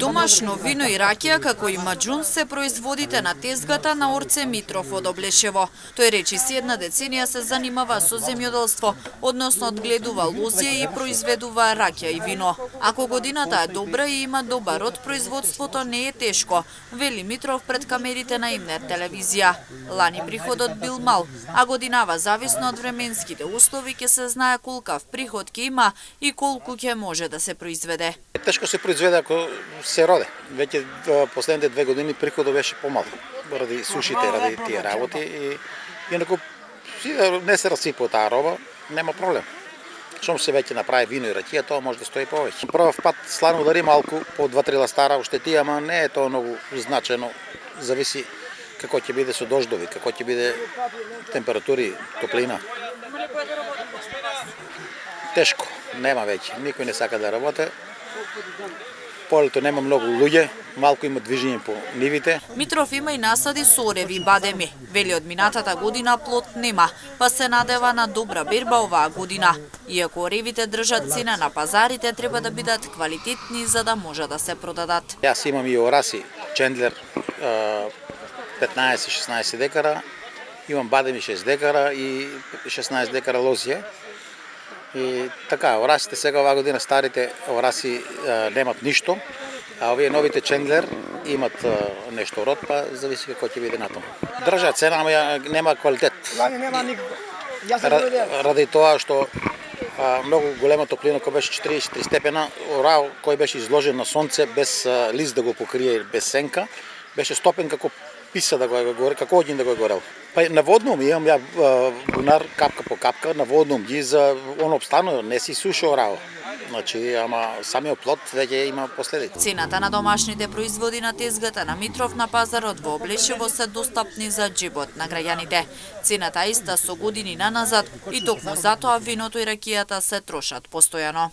Домашно вино и ракија како и маџун се производите на тезгата на Орце Митров од Облешево. Тој речиси една деценија се занимава со земјоделство, односно одгледува лозје и произведува ракија и вино. Ако годината е добра и има добар од производството, не е тешко, вели Митров пред камерите на Имнет телевизија. Лани приходот бил мал, а годинава зависно од временските услови ќе се знае колкав приход ќе има и колку ќе може да се произведе. Тешко се произведе ако се роде. Веќе последните 2 години приходот беше помал ради сушите, ради тие работи и инаку не се расипува таа роба, нема проблем. Шом се веќе направи вино и ракија, тоа може да стои повеќе. Прв пат слано удари малку по 2-3 ластара оштети, ама не е тоа многу значено. Зависи како ќе биде со дождови, како ќе биде температури, топлина. Тешко, нема веќе. Никој не сака да работи. Полето нема многу луѓе, малку има движење по нивите. Митров има и насади сореви и бадеми. Вели од минатата година плод нема, па се надева на добра берба оваа година. Иако оревите држат цена на пазарите, треба да бидат квалитетни за да може да се продадат. Јас имам и ораси, чендлер 15-16 декара, имам бадеми 6 декара и 16 декара лозје. И така, орасите сега оваа година, старите ораси немат ништо, а овие новите чендлер имат нешто род, па зависи како ќе биде натаму. Држа цена, ама нема квалитет. Ради тоа што многу голема топлина, кој беше 43 степена, орал кој беше изложен на сонце без лист да го покрие, без сенка, беше стопен како писа да го горе, како огњ да го горел. Па наводнувам, имам ја бунар капка по капка, наводнувам ги за он обстанува, не си суша орал. Значи, ама самиот плод веќе има последици. Цената на домашните производи на тезгата на Митров на пазарот во Облешево се достапни за џебот на граѓаните. Цената иста со години наназад и токму затоа виното и ракијата се трошат постојано.